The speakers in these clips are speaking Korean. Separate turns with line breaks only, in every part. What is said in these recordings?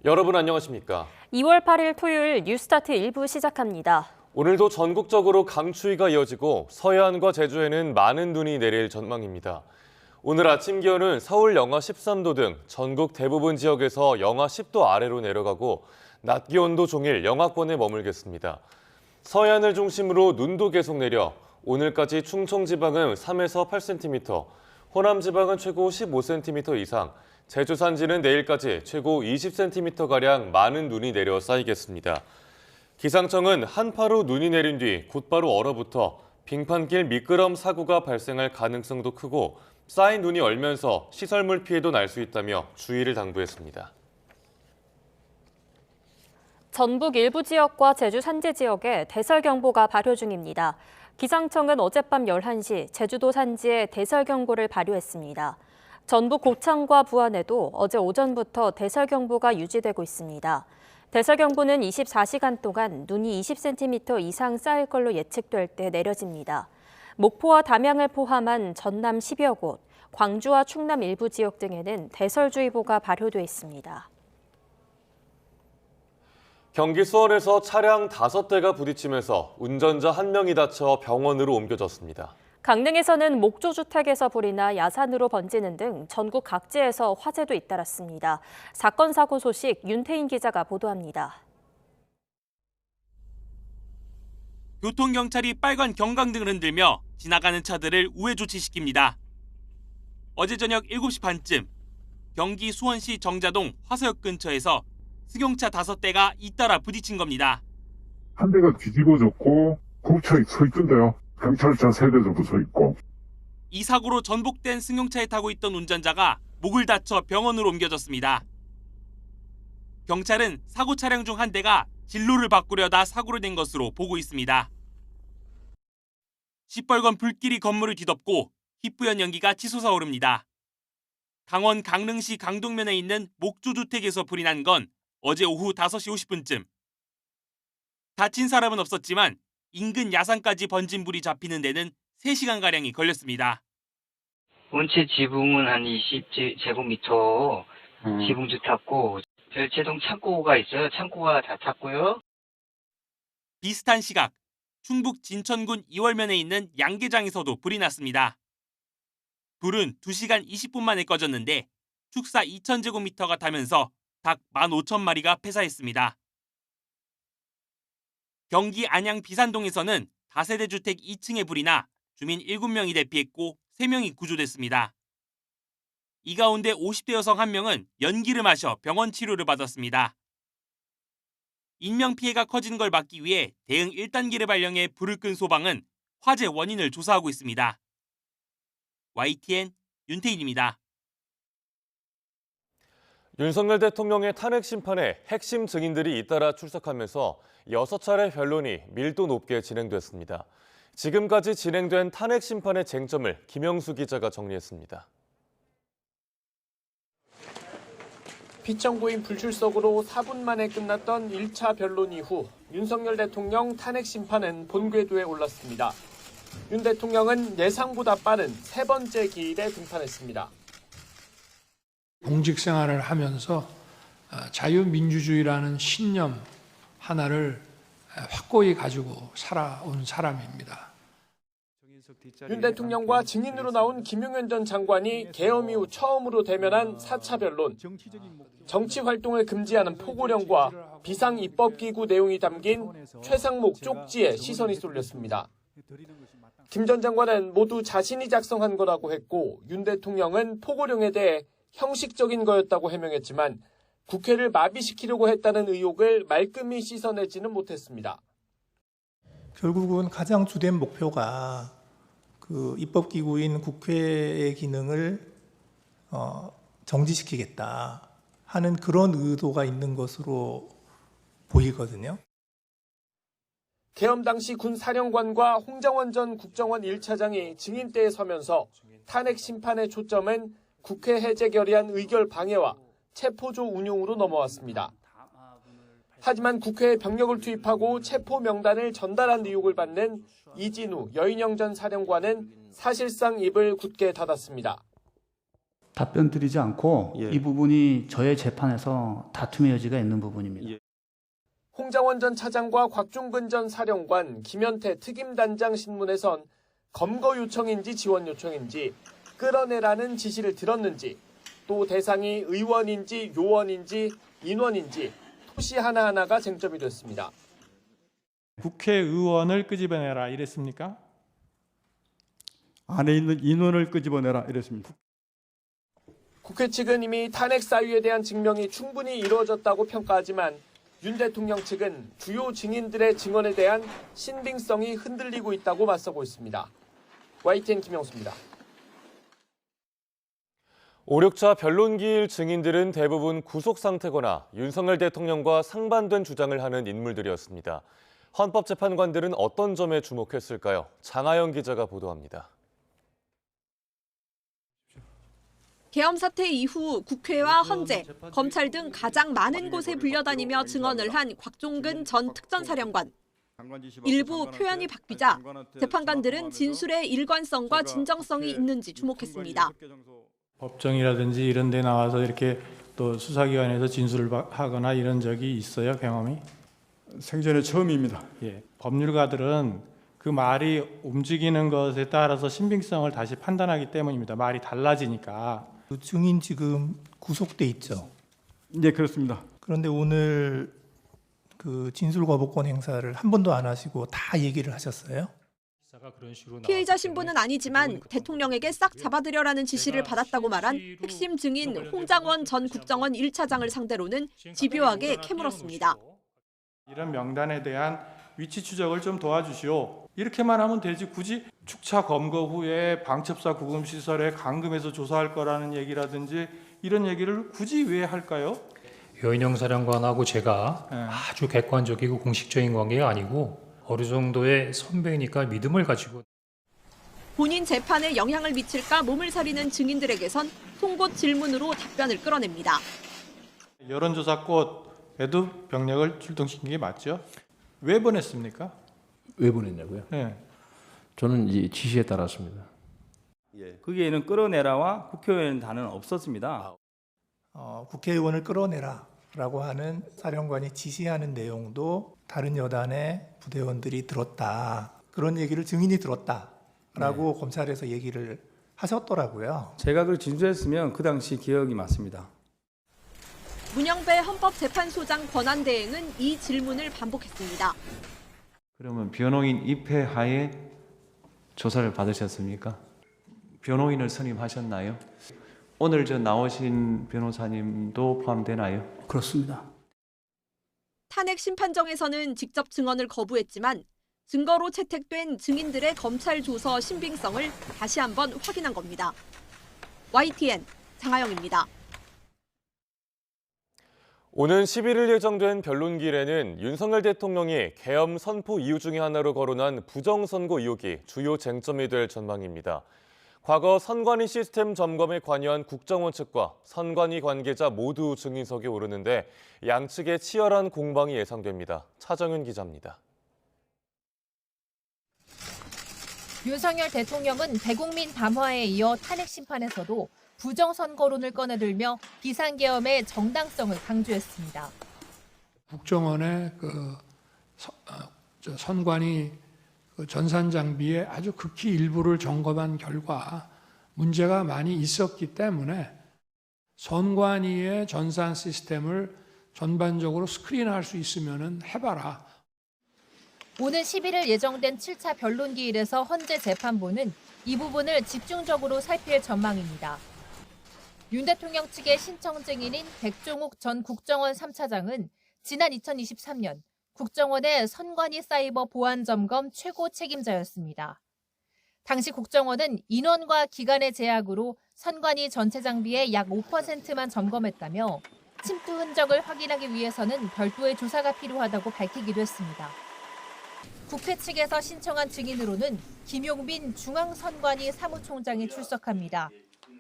여러분 안녕하십니까?
2월 8일 토요일 뉴스타트 1부 시작합니다.
오늘도 전국적으로 강추위가 이어지고 서해안과 제주에는 많은 눈이 내릴 전망입니다. 오늘 아침 기온은 서울 영하 13도 등 전국 대부분 지역에서 영하 10도 아래로 내려가고 낮 기온도 종일 영하권에 머물겠습니다. 서해안을 중심으로 눈도 계속 내려 오늘까지 충청 지방은 3에서 8cm, 호남 지방은 최고 15cm 이상, 제주 산지는 내일까지 최고 20cm가량 많은 눈이 내려 쌓이겠습니다. 기상청은 한파로 눈이 내린 뒤 곧바로 얼어붙어 빙판길 미끄럼 사고가 발생할 가능성도 크고 쌓인 눈이 얼면서 시설물 피해도 날 수 있다며 주의를 당부했습니다.
전북 일부 지역과 제주 산지 지역에 대설경보가 발효 중입니다. 기상청은 어젯밤 11시 제주도 산지에 대설경보를 발효했습니다. 전북 고창과 부안에도 어제 오전부터 대설경보가 유지되고 있습니다. 대설경보는 24시간 동안 눈이 20cm 이상 쌓일 걸로 예측될 때 내려집니다. 목포와 담양을 포함한 전남 10여 곳, 광주와 충남 일부 지역 등에는 대설주의보가 발효돼 있습니다.
경기 수원에서 차량 5대가 부딪히면서 운전자 1명이 다쳐 병원으로 옮겨졌습니다.
강릉에서는 목조주택에서 불이 나 야산으로 번지는 등 전국 각지에서 화재도 잇따랐습니다. 사건 사고 소식 윤태인 기자가 보도합니다.
교통경찰이 빨간 경광등을 흔들며 지나가는 차들을 우회 조치시킵니다. 어제 저녁 7시 반쯤 경기 수원시 정자동 화서역 근처에서 승용차 5대가 잇따라 부딪힌 겁니다.
한 대가 뒤집어졌고 공차에 서 있던데요. 경찰차 3대 정도 서 있고.
이 사고로 전복된 승용차에 타고 있던 운전자가 목을 다쳐 병원으로 옮겨졌습니다. 경찰은 사고 차량 중 한 대가 진로를 바꾸려다 사고를 낸 것으로 보고 있습니다. 시뻘건 불길이 건물을 뒤덮고 희뿌연 연기가 치솟아 오릅니다. 강원 강릉시 강동면에 있는 목조주택에서 불이 난 건 어제 오후 5시 50분쯤. 다친 사람은 없었지만 인근 야산까지 번진 불이 잡히는 데는 3시간가량이 걸렸습니다.
원체 지붕은 한 20제곱미터 지붕도 탔고 별채동 창고가 있어요. 창고가 다 탔고요.
비슷한 시각 충북 진천군 이월면에 있는 양계장에서도 불이 났습니다. 불은 2시간 20분 만에 꺼졌는데 축사 2,000제곱미터가 타면서 닭 15,000마리가 폐사했습니다. 경기 안양 비산동에서는 다세대 주택 2층에 불이 나 주민 7명이 대피했고 3명이 구조됐습니다. 이 가운데 50대 여성 1명은 연기를 마셔 병원 치료를 받았습니다. 인명피해가 커진 걸 막기 위해 대응 1단계를 발령해 불을 끈 소방은 화재 원인을 조사하고 있습니다. YTN 윤태인입니다.
윤석열 대통령의 탄핵 심판에 핵심 증인들이 잇따라 출석하면서 6차례 변론이 밀도 높게 진행됐습니다. 지금까지 진행된 탄핵 심판의 쟁점을 김영수 기자가 정리했습니다.
피청구인 불출석으로 4분 만에 끝났던 1차 변론 이후 윤석열 대통령 탄핵 심판은 본궤도에 올랐습니다. 윤 대통령은 예상보다 빠른 3번째 기일에 등판했습니다.
공직 생활을 하면서 자유민주주의라는 신념 하나를 확고히 가지고 살아온 사람입니다.
윤 대통령과 증인으로 나온 김용현 전 장관이 계엄 이후 처음으로 대면한 4차 변론. 정치 활동을 금지하는 포고령과 비상입법기구 내용이 담긴 최상목 쪽지에 시선이 쏠렸습니다. 김 전 장관은 모두 자신이 작성한 거라고 했고 윤 대통령은 포고령에 대해 형식적인 거였다고 해명했지만 국회를 마비시키려고 했다는 의혹을 말끔히 씻어내지는 못했습니다.
결국은 가장 주된 목표가 그 입법기구인 국회의 기능을 정지시키겠다 하는 그런 의도가 있는 것으로 보이거든요.
계엄 당시 군 사령관과 홍장원 전 국정원 1차장이 증인대에 서면서 탄핵 심판의 초점은 국회 해제 결의안 의결 방해와 체포조 운용으로 넘어왔습니다. 하지만 국회에 병력을 투입하고 체포 명단을 전달한 의혹을 받는 이진우 여인영 전 사령관은 사실상 입을 굳게 닫았습니다.
답변 드리지 않고
예.
이 부분이 저의 재판에서 다툼의 여지가 있는 부분입니다.
예.
홍장원 전 차장과 곽종근 전 사령관, 김현태 특임단장 신문에선 검거 요청인지 지원 요청인지 끌어내라는 지시를 들었는지 또 대상이 의원인지 요원인지 인원인지 토시 하나하나가 쟁점이 됐습니다.
국회의원을 끄집어내라 이랬습니까?
안에 있는 인원을 끄집어내라 이랬습니다.
국회 측은 이미 탄핵 사유에 대한 증명이 충분히 이루어졌다고 평가하지만 윤 대통령 측은 주요 증인들의 증언에 대한 신빙성이 흔들리고 있다고 맞서고 있습니다. YTN 김영수입니다.
5, 6차 변론기일 증인들은 대부분 구속 상태거나 윤석열 대통령과 상반된 주장을 하는 인물들이었습니다. 헌법재판관들은 어떤 점에 주목했을까요? 장하영 기자가 보도합니다.
계엄 사태 이후 국회와 헌재, 검찰 등 가장 많은 곳에 불려다니며 증언을 한 곽종근 전 특전사령관. 일부 표현이 바뀌자 재판관들은 진술의 일관성과 진정성이 있는지 주목했습니다.
법정이라든지 이런 데 나와서 이렇게 또 수사기관에서 진술을 하거나 이런 적이 있어요, 경험이?
생전에 처음입니다.
예. 법률가들은 그 말이 움직이는 것에 따라서 신빙성을 다시 판단하기 때문입니다. 말이 달라지니까.
그 증인 지금 구속돼 있죠.
네, 그렇습니다.
그런데 오늘 그 진술 거부권 행사를 한 번도 안 하시고 다 얘기를 하셨어요?
피해자 신분은 아니지만 대통령에게 싹 잡아들여라는 지시를 받았다고 말한 핵심 증인 홍장원 전 국정원 1차장을 상대로는 집요하게 캐물었습니다.
이런 명단에 대한 위치 추적을 좀 도와주시오. 이렇게만 하면 되지 굳이 축차 검거 후에 방첩사 구금시설에 감금해서 조사할 거라는 얘기라든지 이런 얘기를 굳이 왜 할까요?
여인영 사령관하고 제가 아주 객관적이고 공식적인 관계가 아니고 어느 정도의 선배니까 믿음을 가지고
본인 재판에 영향을 미칠까 몸을 사리는 증인들에게선 송곳 질문으로 답변을 끌어냅니다.
여론조사꽃에도 병력을 출동시킨 게 맞죠? 왜 보냈습니까?
왜 보냈냐고요?
네.
저는 이제 지시에 따랐습니다.
거기에는 끌어내라와 국회의원 단어는 없었습니다.
국회의원을 끌어내라라고 하는 사령관이 지시하는 내용도 다른 여단의 부대원들이 들었다. 그런 얘기를 증인이 들었다라고 검찰에서 얘기를 하셨더라고요.
제가 그걸 진술했으면 그 당시 기억이 맞습니다.
문영배 헌법재판소장 권한대행은 이 질문을 반복했습니다.
그러면 변호인 입회하에 조사를 받으셨습니까? 변호인을 선임하셨나요? 오늘 나오신 변호사님도 포함되나요?
그렇습니다.
탄핵 심판정에서는 직접 증언을 거부했지만 증거로 채택된 증인들의 검찰 조서 신빙성을 다시 한번 확인한 겁니다. YTN 장하영입니다.
오는 11일 예정된 변론기일에는 윤석열 대통령이 계엄 선포 이유 중에 하나로 거론한 부정선거 의혹이 주요 쟁점이 될 전망입니다. 과거 선관위 시스템 점검에 관여한 국정원 측과 선관위 관계자 모두 증인석에 오르는데 양측의 치열한 공방이 예상됩니다. 차정윤 기자입니다.
윤석열 대통령은 대국민 담화에 이어 탄핵 심판에서도 부정선거론을 꺼내들며 비상계엄의 정당성을 강조했습니다.
국정원의 선관위 전산 장비의 아주 극히 일부를 점검한 결과 문제가 많이 있었기 때문에 선관위의 전산 시스템을 전반적으로 스크린할 수 있으면 해봐라.
오는 11일 예정된 7차 변론기일에서 헌재 재판부는 이 부분을 집중적으로 살필 전망입니다. 윤 대통령 측의 신청 증인인 백종욱 전 국정원 3차장은 지난 2023년 국정원의 선관위 사이버 보안 점검 최고 책임자였습니다. 당시 국정원은 인원과 기간의 제약으로 선관위 전체 장비의 약 5%만 점검했다며 침투 흔적을 확인하기 위해서는 별도의 조사가 필요하다고 밝히기도 했습니다. 국회 측에서 신청한 증인으로는 김용민 중앙선관위 사무총장이 출석합니다.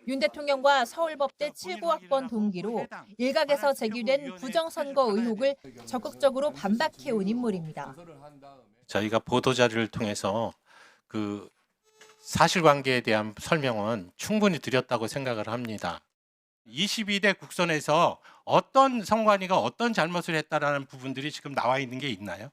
윤 대통령과 서울법대 79학번 동기로 일각에서 제기된 부정선거 의혹을 적극적으로 반박해온 인물입니다.
저희가 보도자료를 통해서 그 사실관계에 대한 설명은 충분히 드렸다고 생각을 합니다. 22대 국선에서 어떤 선관위가 어떤 잘못을 했다라는 부분들이 지금 나와 있는 게 있나요?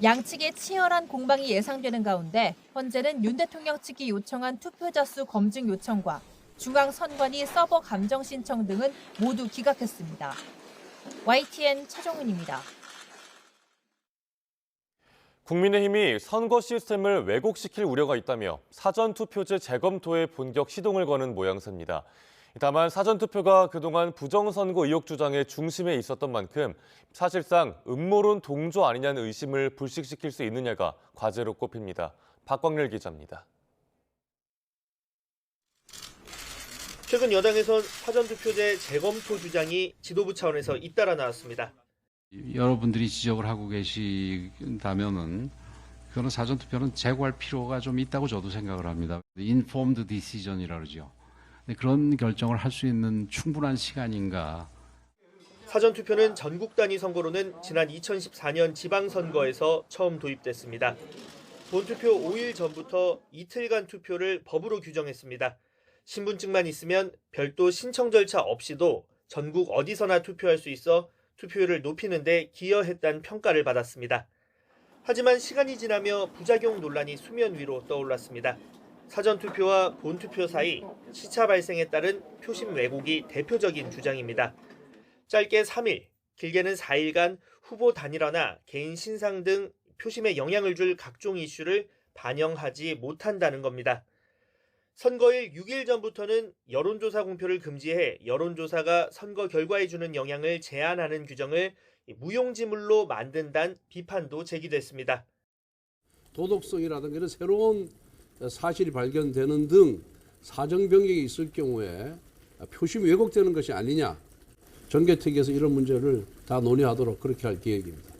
양측의 치열한 공방이 예상되는 가운데 헌재는 윤 대통령 측이 요청한 투표자 수 검증 요청과 중앙선관위 서버 감정 신청 등은 모두 기각했습니다. YTN 차정은입니다.
국민의힘이 선거 시스템을 왜곡시킬 우려가 있다며 사전투표제 재검토에 본격 시동을 거는 모양새입니다. 다만 사전투표가 그동안 부정선거 의혹 주장의 중심에 있었던 만큼 사실상 음모론 동조 아니냐는 의심을 불식시킬 수 있느냐가 과제로 꼽힙니다. 박광렬 기자입니다.
최근 여당에선 사전투표제 재검토 주장이 지도부 차원에서 잇따라 나왔습니다.
여러분들이 지적을 하고 계신다면은 그거는 사전투표는 재고할 필요가 좀 있다고 저도 생각을 합니다. informed decision이라 그러죠. 그런 결정을 할 수 있는 충분한 시간인가.
사전투표는 전국 단위 선거로는 지난 2014년 지방선거에서 처음 도입됐습니다. 본투표 5일 전부터 이틀간 투표를 법으로 규정했습니다. 신분증만 있으면 별도 신청 절차 없이도 전국 어디서나 투표할 수 있어 투표율을 높이는 데 기여했다는 평가를 받았습니다. 하지만 시간이 지나며 부작용 논란이 수면 위로 떠올랐습니다. 사전투표와 본투표 사이 시차 발생에 따른 표심 왜곡이 대표적인 주장입니다. 짧게 3일, 길게는 4일간 후보 단일화나 개인 신상 등 표심에 영향을 줄 각종 이슈를 반영하지 못한다는 겁니다. 선거일 6일 전부터는 여론조사 공표를 금지해 여론조사가 선거 결과에 주는 영향을 제한하는 규정을 무용지물로 만든다는 비판도 제기됐습니다.
도덕성이라든가 이런 새로운 사실이 발견되는 등 사정 변경이 있을 경우에 표심이 왜곡되는 것이 아니냐. 정개특위에서 이런 문제를 다 논의하도록 그렇게 할 계획입니다.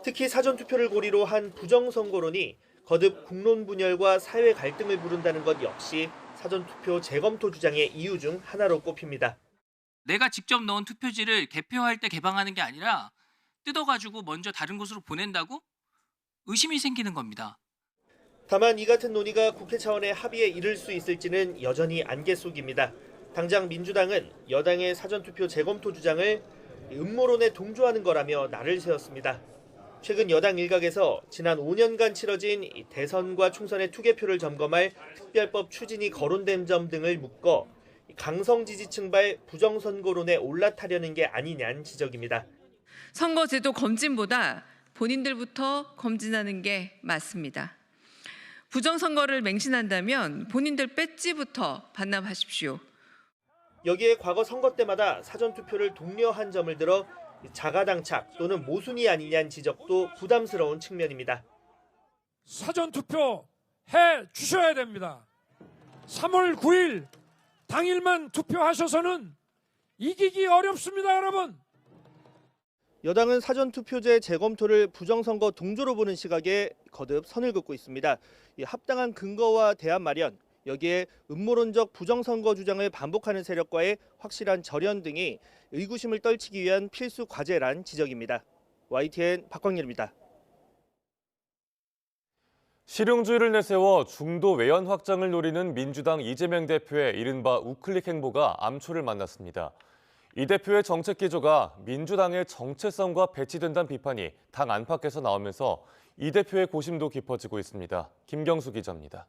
특히 사전투표를 고리로 한 부정선거론이 거듭 국론 분열과 사회 갈등을 부른다는 것 역시 사전투표 재검토 주장의 이유 중 하나로 꼽힙니다.
내가 직접 넣은 투표지를 개표할 때 개방하는 게 아니라 뜯어가지고 먼저 다른 곳으로 보낸다고? 의심이 생기는 겁니다.
다만 이 같은 논의가 국회 차원의 합의에 이를 수 있을지는 여전히 안개 속입니다. 당장 민주당은 여당의 사전투표 재검토 주장을 음모론에 동조하는 거라며 날을 세웠습니다. 최근 여당 일각에서 지난 5년간 치러진 대선과 총선의 투개표를 점검할 특별법 추진이 거론된 점 등을 묶어 강성 지지층발 부정선거론에 올라타려는 게 아니냐는 지적입니다.
선거제도 검진보다 본인들부터 검진하는 게 맞습니다. 부정선거를 맹신한다면 본인들 배지부터 반납하십시오.
여기에 과거 선거 때마다 사전투표를 독려한 점을 들어 자가당착 또는 모순이 아니냐는 지적도 부담스러운 측면입니다.
사전투표 해 주셔야 됩니다. 3월 9일 당일만 투표하셔서는 이기기 어렵습니다, 여러분.
여당은 사전투표제 재검토를 부정선거 동조로 보는 시각에 거듭 선을 긋고 있습니다. 합당한 근거와 대안 마련, 여기에 음모론적 부정선거 주장을 반복하는 세력과의 확실한 절연 등이 의구심을 떨치기 위한 필수 과제란 지적입니다. YTN 박광렬입니다.
실용주의를 내세워 중도 외연 확장을 노리는 민주당 이재명 대표의 이른바 우클릭 행보가 암초를 만났습니다. 이 대표의 정책 기조가 민주당의 정체성과 배치된다는 비판이 당 안팎에서 나오면서 이 대표의 고심도 깊어지고 있습니다. 김경수 기자입니다.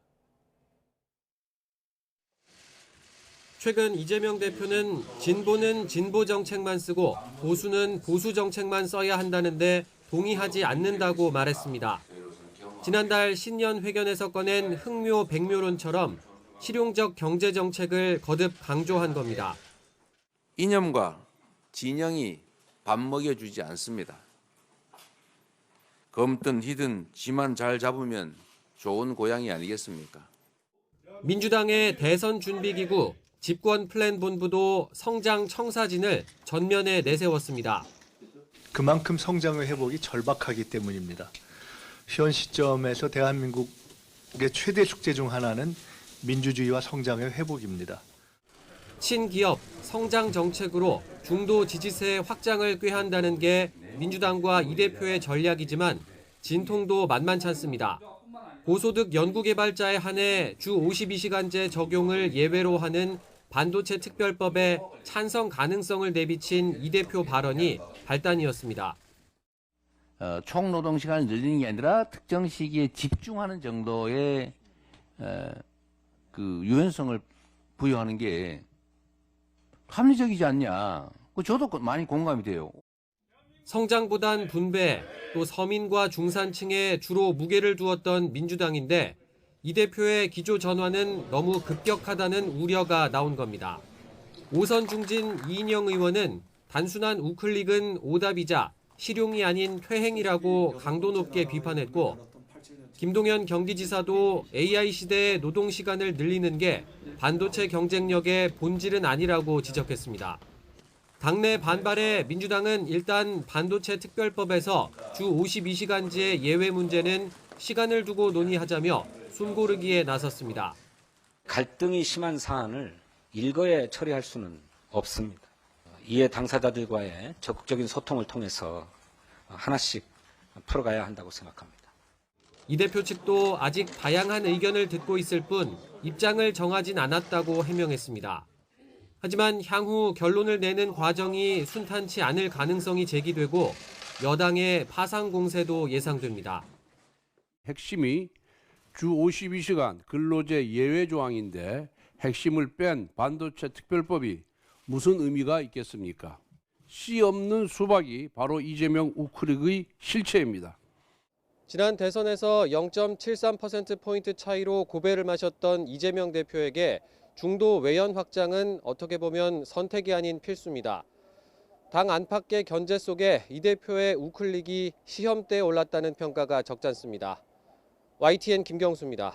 최근 이재명 대표는 진보는 진보 정책만 쓰고 보수는 보수 정책만 써야 한다는데 동의하지 않는다고 말했습니다. 지난달 신년 회견에서 꺼낸 흥묘 백묘론처럼 실용적 경제 정책을 거듭 강조한 겁니다.
이념과 진영이 밥 먹여주지 않습니다. 검든 희든 지만 잘 잡으면 좋은 고양이 아니겠습니까?
민주당의 대선 준비기구 집권 플랜 본부도 성장 청사진을 전면에 내세웠습니다.
그만큼 성장의 회복이 절박하기 때문입니다. 현 시점에서 대한민국의 최대 숙제 중 하나는 민주주의와 성장의 회복입니다.
친기업, 성장 정책으로 중도 지지세 확장을 꾀한다는 게 민주당과 이 대표의 전략이지만 진통도 만만치 않습니다. 고소득 연구개발자에 한해 주 52시간제 적용을 예외로 하는 반도체 특별법에 찬성 가능성을 내비친 이 대표 발언이 발단이었습니다.
총노동 시간을 늘리는 게 아니라 특정 시기에 집중하는 정도의 그 유연성을 부여하는 게 합리적이지 않냐. 저도 많이 공감이 돼요.
성장보단 분배, 또 서민과 중산층에 주로 무게를 두었던 민주당인데 이 대표의 기조 전환은 너무 급격하다는 우려가 나온 겁니다. 오선 중진 이인영 의원은 단순한 우클릭은 오답이자 실용이 아닌 퇴행이라고 강도 높게 비판했고 김동연 경기지사도 AI 시대의 노동 시간을 늘리는 게 반도체 경쟁력의 본질은 아니라고 지적했습니다. 당내 반발에 민주당은 일단 반도체 특별법에서 주 52시간제 예외 문제는 시간을 두고 논의하자며 숨고르기에 나섰습니다.
갈등이 심한 사안을 일거에 처리할 수는 없습니다. 이해 당사자들과의 적극적인 소통을 통해서 하나씩 풀어가야 한다고 생각합니다.
이 대표 측도 아직 다양한 의견을 듣고 있을 뿐 입장을 정하진 않았다고 해명했습니다. 하지만 향후 결론을 내는 과정이 순탄치 않을 가능성이 제기되고 여당의 파상 공세도 예상됩니다.
핵심이 주 52시간 근로제 예외 조항인데 핵심을 뺀 반도체 특별법이 무슨 의미가 있겠습니까? 씨 없는 수박이 바로 이재명 우클릭의 실체입니다. 지난 대선에서 0.73%포인트 차이로 고배를 마셨던 이재명 대표에게 중도 외연 확장은 어떻게 보면 선택이 아닌 필수입니다. 당 안팎의 견제 속에 이 대표의 우클릭이 시험대에 올랐다는 평가가 적지 않습니다. YTN 김경수입니다.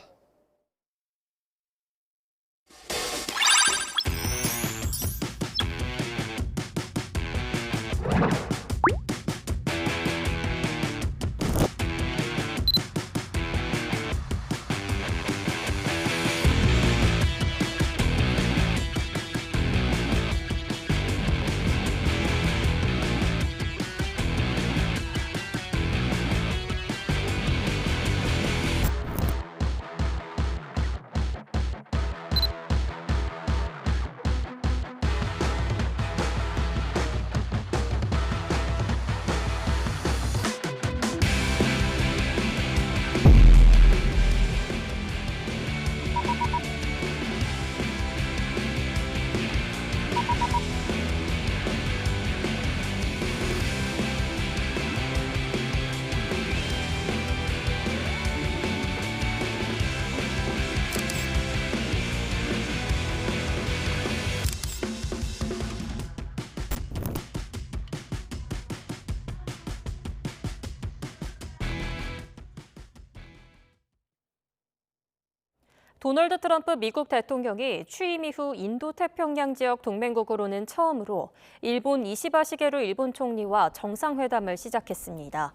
도널드 트럼프 미국 대통령이 취임 이후 인도태평양 지역 동맹국으로는 처음으로 일본 이시바 시게루 일본 총리와 정상회담을 시작했습니다.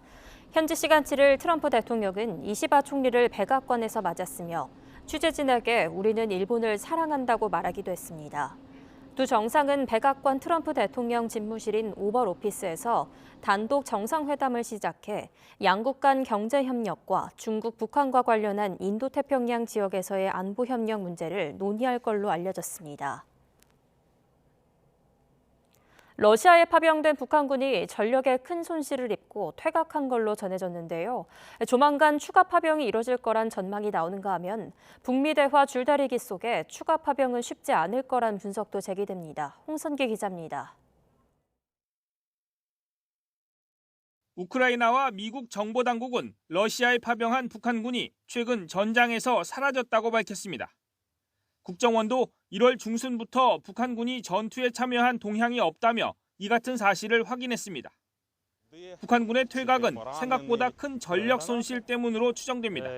현지 시간 7일 트럼프 대통령은 이시바 총리를 백악관에서 맞았으며 취재진에게 우리는 일본을 사랑한다고 말하기도 했습니다. 두 정상은 백악관 트럼프 대통령 집무실인 오벌 오피스에서 단독 정상회담을 시작해 양국 간 경제 협력과 중국, 북한과 관련한 인도태평양 지역에서의 안보 협력 문제를 논의할 걸로 알려졌습니다. 러시아에 파병된 북한군이 전력에 큰 손실을 입고 퇴각한 걸로 전해졌는데요. 조만간 추가 파병이 이뤄질 거란 전망이 나오는가 하면 북미 대화 줄다리기 속에 추가 파병은 쉽지 않을 거란 분석도 제기됩니다. 홍선기 기자입니다.
우크라이나와 미국 정보당국은 러시아에 파병한 북한군이 최근 전장에서 사라졌다고 밝혔습니다. 국정원도 1월 중순부터 북한군이 전투에 참여한 동향이 없다며 이 같은 사실을 확인했습니다. 북한군의 퇴각은 생각보다 큰 전력 손실 때문으로 추정됩니다.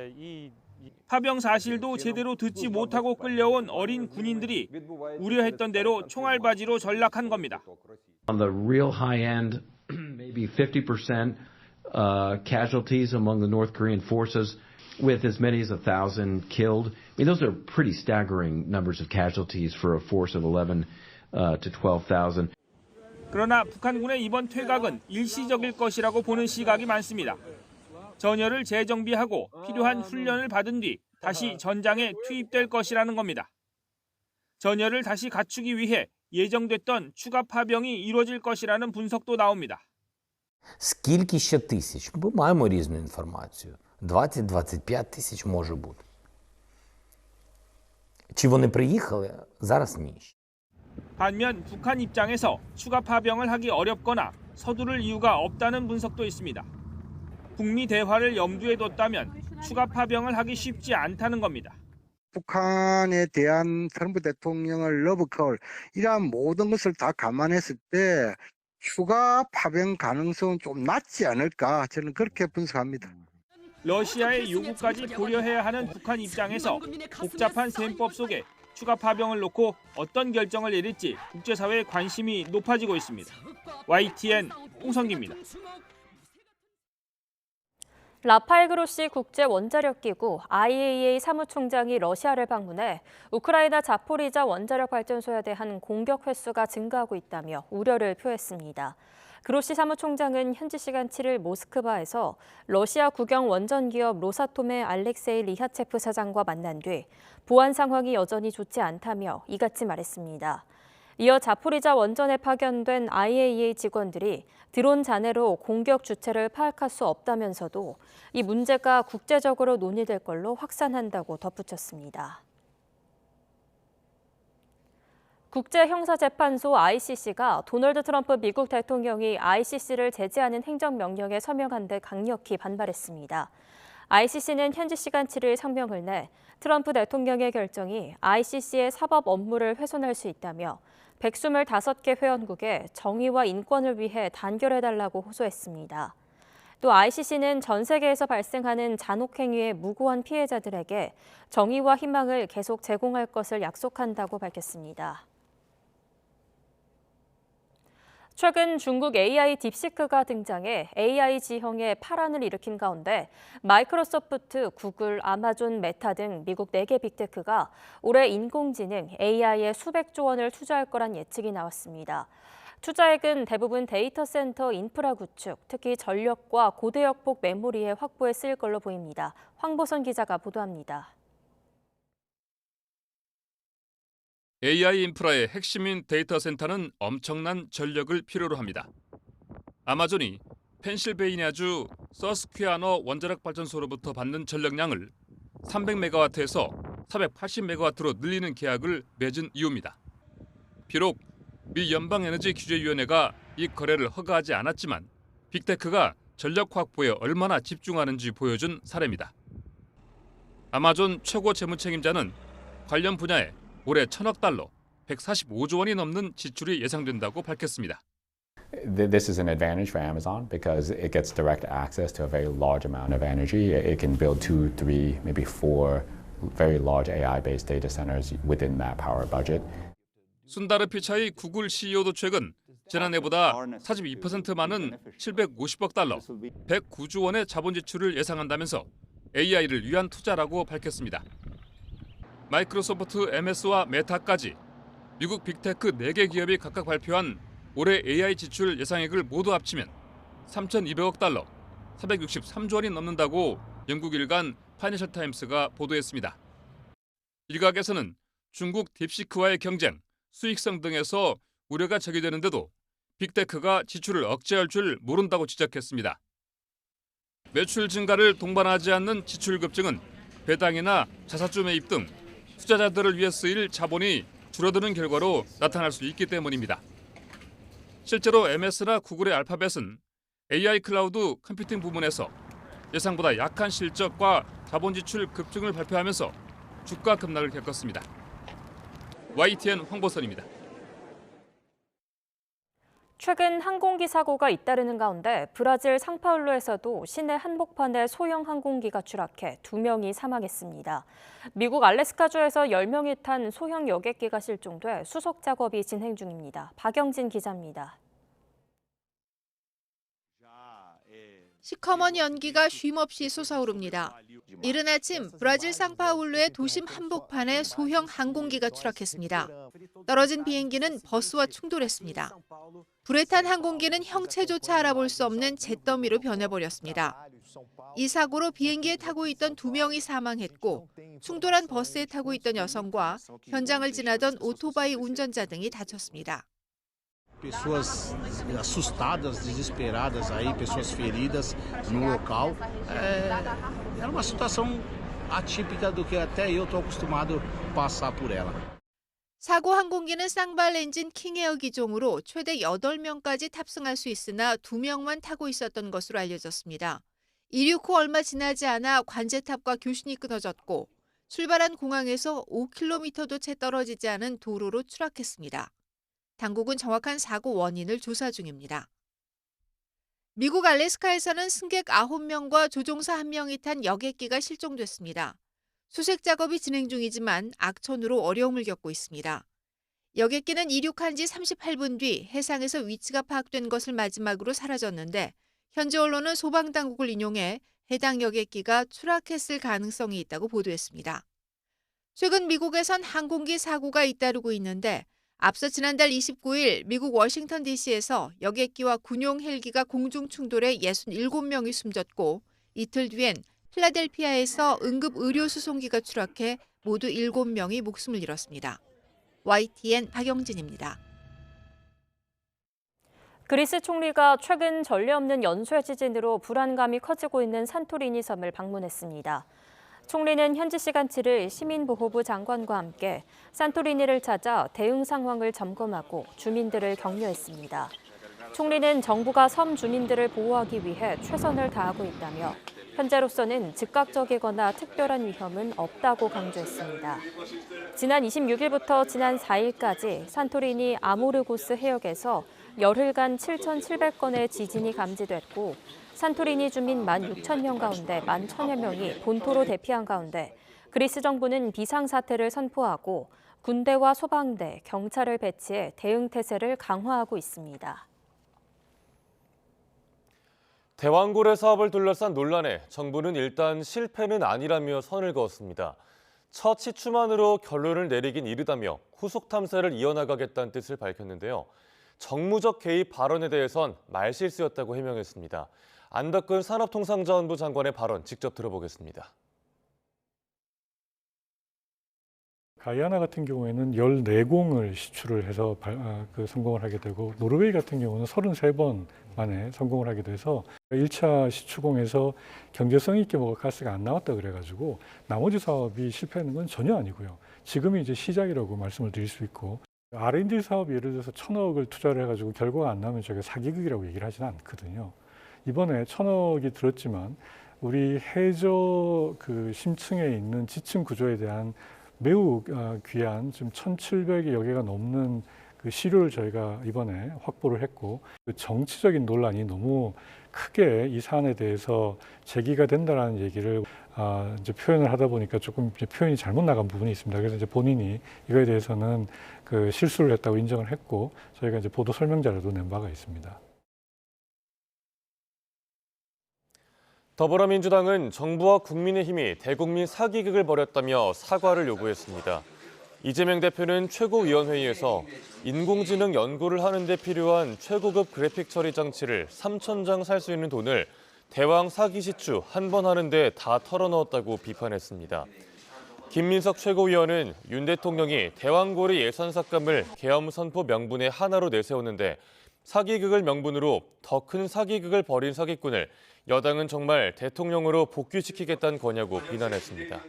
파병 사실도 제대로 듣지 못하고 끌려온 어린 군인들이 우려했던 대로 총알바지로 전락한 겁니다.
On the real high end, maybe 50% casualties among the North Korean forces, with as many as 1,000 killed. I mean, those are pretty staggering numbers of casualties for a force of 11 to 12,000.
그러나 북한군의 이번 퇴각은 일시적일 것이라고 보는 시각이 많습니다. 전열을 재정비하고 필요한 훈련을 받은 뒤 다시 전장에 투입될 것이라는 겁니다. 전열을 다시 갖추기 위해 예정됐던 추가 파병이 이루어질 것이라는 분석도 나옵니다.
Скільки ще тисяч? Ми маємо різну інформацію. 20-25 тисяч може бути. Чи вони приїхали? Зараз ні.
반면 북한 입장에서 추가 파병을 하기 어렵거나 서두를 이유가 없다는 분석도 있습니다. 북미 대화를 염두에 뒀다면 추가 파병을 하기 쉽지 않다는 겁니다.
북한에 대한 트럼프 대통령을 러브콜 이러한 모든 것을 다 감안했을 때 추가 파병 가능성은 좀 낮지 않을까 저는 그렇게 분석합니다.
러시아의 요구까지 고려해야 하는 북한 입장에서 복잡한 셈법 속에 추가 파병을 놓고 어떤 결정을 내릴지 국제사회의 관심이 높아지고 있습니다. YTN 홍성기입니다.
라파엘 그로시 국제 원자력 기구 IAEA 사무총장이 러시아를 방문해 우크라이나 자포리자 원자력 발전소에 대한 공격 횟수가 증가하고 있다며 우려를 표했습니다. 그로시 사무총장은 현지 시간 7일 모스크바에서 러시아 국영 원전 기업 로사톰의 알렉세이 리하체프 사장과 만난 뒤 보안 상황이 여전히 좋지 않다며 이같이 말했습니다. 이어 자포리자 원전에 파견된 IAEA 직원들이 드론 잔해로 공격 주체를 파악할 수 없다면서도 이 문제가 국제적으로 논의될 걸로 확산한다고 덧붙였습니다. 국제형사재판소 ICC가 도널드 트럼프 미국 대통령이 ICC를 제재하는 행정명령에 서명한 데 강력히 반발했습니다. ICC는 현지 시간 7일 성명을 내 트럼프 대통령의 결정이 ICC의 사법 업무를 훼손할 수 있다며 125개 회원국에 정의와 인권을 위해 단결해달라고 호소했습니다. 또 ICC는 전 세계에서 발생하는 잔혹행위의 무고한 피해자들에게 정의와 희망을 계속 제공할 것을 약속한다고 밝혔습니다. 최근 중국 AI 딥시크가 등장해 AI 지형에 파란을 일으킨 가운데 마이크로소프트, 구글, 아마존, 메타 등 미국 4개 빅테크가 올해 인공지능 AI에 수백조 원을 투자할 거란 예측이 나왔습니다. 투자액은 대부분 데이터 센터 인프라 구축, 특히 전력과 고대역폭 메모리의 확보에 쓰일 걸로 보입니다. 황보선 기자가 보도합니다.
AI 인프라의 핵심인 데이터 센터는 엄청난 전력을 필요로 합니다. 아마존이 펜실베이니아주 서스퀴아너 원자력 발전소로부터 받는 전력량을 300메가와트에서 480메가와트로 늘리는 계약을 맺은 이유입니다. 비록 미 연방에너지규제위원회가 이 거래를 허가하지 않았지만 빅테크가 전력 확보에 얼마나 집중하는지 보여준 사례입니다. 아마존 최고 재무책임자는 관련 분야에 올해 1,000억 달러, 145조 원이 넘는 지출이 예상된다고 밝혔습니다.
This is an advantage for Amazon because it gets direct access to a very large amount of energy. It can build 2, 3, maybe 4 very large AI-based data centers within that power budget.
순다르 피차이 구글 CEO도 최근 지난해보다 42% 많은 750억 달러, 109조 원의 자본 지출을 예상한다면서 AI를 위한 투자라고 밝혔습니다. 마이크로소프트, MS와 메타까지 미국 빅테크 4개 기업이 각각 발표한 올해 AI 지출 예상액을 모두 합치면 3,200억 달러, 463조 원이 넘는다고 영국 일간 파이낸셜 타임스가 보도했습니다. 일각에서는 중국 딥시크와의 경쟁, 수익성 등에서 우려가 제기되는데도 빅테크가 지출을 억제할 줄 모른다고 지적했습니다. 매출 증가를 동반하지 않는 지출 급증은 배당이나 자사주 매입 등 투자자들을 위해 쓰일 자본이 줄어드는 결과로 나타날 수 있기 때문입니다. 실제로 MS나 구글의 알파벳은 AI 클라우드 컴퓨팅 부문에서 예상보다 약한 실적과 자본 지출 급증을 발표하면서 주가 급락을 겪었습니다. YTN 황보선입니다.
최근 항공기 사고가 잇따르는 가운데 브라질 상파울루에서도 시내 한복판에 소형 항공기가 추락해 2명이 사망했습니다. 미국 알래스카주에서 10명이 탄 소형 여객기가 실종돼 수속 작업이 진행 중입니다. 박영진 기자입니다.
시커먼 연기가 쉼없이 솟아오릅니다. 이른 아침 브라질 상파울루의 도심 한복판에 소형 항공기가 추락했습니다. 떨어진 비행기는 버스와 충돌했습니다. 불에 탄 항공기는 형체조차 알아볼 수 없는 잿더미로 변해버렸습니다. 이 사고로 비행기에 타고 있던 2명이 사망했고 충돌한 버스에 타고 있던 여성과 현장을 지나던 오토바이 운전자 등이 다쳤습니다.
Pessoas assustadas, desesperadas aí, pessoas feridas no local. Era uma situação atípica do que até eu estou acostumado a passar por ela.
사고 항공기는 쌍발 엔진 킹에어 기종으로 최대 8명까지 탑승할 수 있으나 2명만 타고 있었던 것으로 알려졌습니다. 이륙 후 얼마 지나지 않아 관제탑과 교신이 끊어졌고 출발한 공항에서 5km도 채 떨어지지 않은 도로로 추락했습니다. 당국은 정확한 사고 원인을 조사 중입니다. 미국 알래스카에서는 승객 9명과 조종사 1명이 탄 여객기가 실종됐습니다. 수색 작업이 진행 중이지만 악천후로 어려움을 겪고 있습니다. 여객기는 이륙한 지 38분 뒤 해상에서 위치가 파악된 것을 마지막으로 사라졌는데 현지 언론은 소방당국을 인용해 해당 여객기가 추락했을 가능성이 있다고 보도했습니다. 최근 미국에선 항공기 사고가 잇따르고 있는데 앞서 지난달 29일 미국 워싱턴 DC에서 여객기와 군용 헬기가 공중 충돌해 67명이 숨졌고 이틀 뒤엔 필라델피아에서 응급 의료 수송기가 추락해 모두 7명이 목숨을 잃었습니다. YTN 박영진입니다.
그리스 총리가 최근 전례 없는 연쇄 지진으로 불안감이 커지고 있는 산토리니 섬을 방문했습니다. 총리는 현지 시간 7일 시민보호부 장관과 함께 산토리니를 찾아 대응 상황을 점검하고 주민들을 격려했습니다. 총리는 정부가 섬 주민들을 보호하기 위해 최선을 다하고 있다며 현재로서는 즉각적이거나 특별한 위험은 없다고 강조했습니다. 지난 26일부터 지난 4일까지 산토리니 아모르고스 해역에서 열흘간 7,700건의 지진이 감지됐고 산토리니 주민 16,000명 가운데 11,000여 명이 본토로 대피한 가운데 그리스 정부는 비상사태를 선포하고 군대와 소방대, 경찰을 배치해 대응 태세를 강화하고 있습니다.
대왕고래 사업을 둘러싼 논란에 정부는 일단 실패는 아니라며 선을 그었습니다. 첫 시추만으로 결론을 내리긴 이르다며 후속 탐사를 이어나가겠다는 뜻을 밝혔는데요. 정무적 개입 발언에 대해선 말실수였다고 해명했습니다. 안덕근 산업통상자원부 장관의 발언 직접 들어보겠습니다.
가이아나 같은 경우에는 14공을 시추를 해서 성공을 하게 되고 노르웨이 같은 경우는 33번 만에 성공을 하게 돼서 1차 시추공에서 경제성 있게 뭐가 가스가 안 나왔다 그래가지고 나머지 사업이 실패하는 건 전혀 아니고요. 지금이 이제 시작이라고 말씀을 드릴 수 있고 R&D 사업이 예를 들어서 1,000억을 투자를 해가지고 결과가 안 나면 저희가 사기극이라고 얘기를 하지는 않거든요. 이번에 1,000억이 들었지만 우리 해저 그 심층에 있는 지층 구조에 대한 매우 귀한 지금 1,700여 개가 넘는 그 시료를 저희가 이번에 확보를 했고 그 정치적인 논란이 너무 크게 이 사안에 대해서 제기가 된다라는 얘기를 이제 표현을 하다 보니까 조금 이제 표현이 잘못 나간 부분이 있습니다. 그래서 이제 본인이 이거에 대해서는 그 실수를 했다고 인정을 했고 저희가 이제 보도 설명 자료도 낸 바가 있습니다.
더불어민주당은 정부와 국민의힘이 대국민 사기극을 벌였다며 사과를 요구했습니다. 이재명 대표는 최고위원회의에서 인공지능 연구를 하는 데 필요한 최고급 그래픽 처리 장치를 3,000장 살 수 있는 돈을 대왕 사기 시추 한 번 하는데 다 털어넣었다고 비판했습니다. 김민석 최고위원은 윤 대통령이 대왕고래 예산 삭감을 계엄 선포 명분의 하나로 내세웠는데 사기극을 명분으로 더 큰 사기극을 벌인 사기꾼을 여당은 정말 대통령으로 복귀시키겠다는 거냐고 비난했습니다.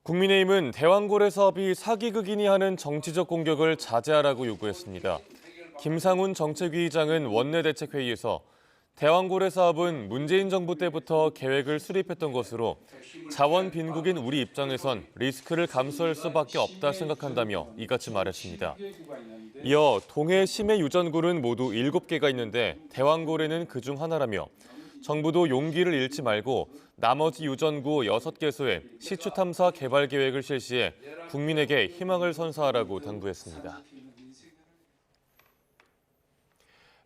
국민의힘은 대왕고래 사업이 사기극이니 하는 정치적 공격을 자제하라고 요구했습니다. 김상훈 정책위의장은 원내대책회의에서 대왕고래 사업은 문재인 정부 때부터 계획을 수립했던 것으로 자원 빈국인 우리 입장에선 리스크를 감수할 수밖에 없다 생각한다며 이같이 말했습니다. 이어 동해 심해 유전군은 모두 7개가 있는데 대왕고래는 그중 하나라며 정부도 용기를 잃지 말고 나머지 유전구 6개소에 시추 탐사 개발 계획을 실시해 국민에게 희망을 선사하라고 당부했습니다.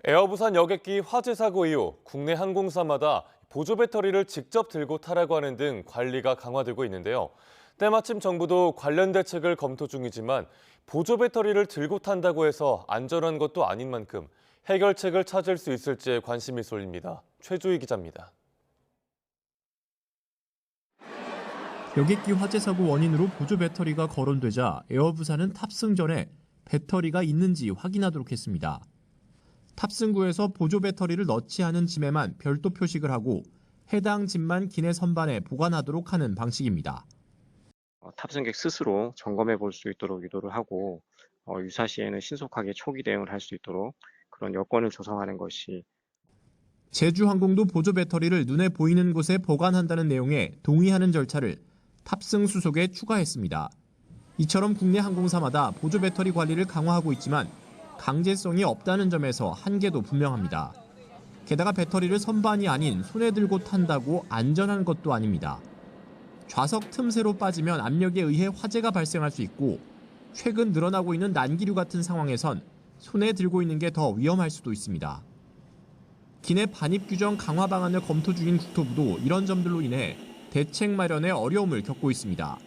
에어부산 여객기 화재 사고 이후 국내 항공사마다 보조 배터리를 직접 들고 타라고 하는 등 관리가 강화되고 있는데요. 때마침 정부도 관련 대책을 검토 중이지만 보조 배터리를 들고 탄다고 해서 안전한 것도 아닌 만큼 해결책을 찾을 수 있을지에 관심이 쏠립니다. 최주희 기자입니다.
여객기 화재 사고 원인으로 보조 배터리가 거론되자 에어부산은 탑승 전에 배터리가 있는지 확인하도록 했습니다. 탑승구에서 보조 배터리를 넣지 않은 짐에만 별도 표식을 하고 해당 짐만 기내 선반에 보관하도록 하는 방식입니다.
탑승객 스스로 점검해 볼 수 있도록 유도를 하고 유사 시에는 신속하게 초기 대응을 할 수 있도록 그런 여건을 조성하는 것이.
제주항공도 보조 배터리를 눈에 보이는 곳에 보관한다는 내용에 동의하는 절차를 탑승 수속에 추가했습니다. 이처럼 국내 항공사마다 보조 배터리 관리를 강화하고 있지만 강제성이 없다는 점에서 한계도 분명합니다. 게다가 배터리를 선반이 아닌 손에 들고 탄다고 안전한 것도 아닙니다. 좌석 틈새로 빠지면 압력에 의해 화재가 발생할 수 있고 최근 늘어나고 있는 난기류 같은 상황에선 손에 들고 있는 게 더 위험할 수도 있습니다. 기내 반입 규정 강화 방안을 검토 중인 국토부도 이런 점들로 인해 대책 마련에 어려움을 겪고 있습니다.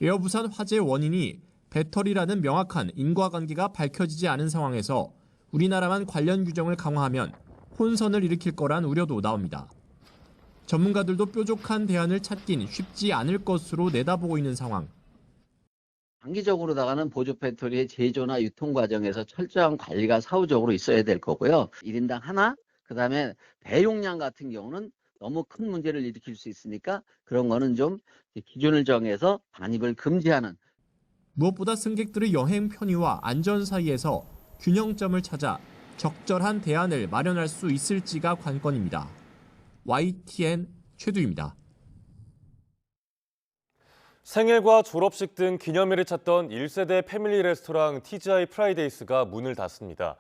에어부산 화재 원인이 배터리라는 명확한 인과관계가 밝혀지지 않은 상황에서 우리나라만 관련 규정을 강화하면 혼선을 일으킬 거란 우려도 나옵니다. 전문가들도 뾰족한 대안을 찾긴 쉽지 않을 것으로 내다보고 있는 상황.
장기적으로 나가는 보조 배터리의 제조나 유통 과정에서 철저한 관리가 사후적으로 있어야 될 거고요. 1인당 하나, 그다음에 배용량 같은 경우는 너무 큰 문제를 일으킬 수 있으니까 그런 거는 좀 기준을 정해서 반입을 금지하는.
무엇보다 승객들의 여행 편의와 안전 사이에서 균형점을 찾아 적절한 대안을 마련할 수 있을지가 관건입니다. YTN 최두입니다.
생일과 졸업식 등 기념일을 찾던 1세대 패밀리 레스토랑 TGI 프라이데이스가 문을 닫습니다.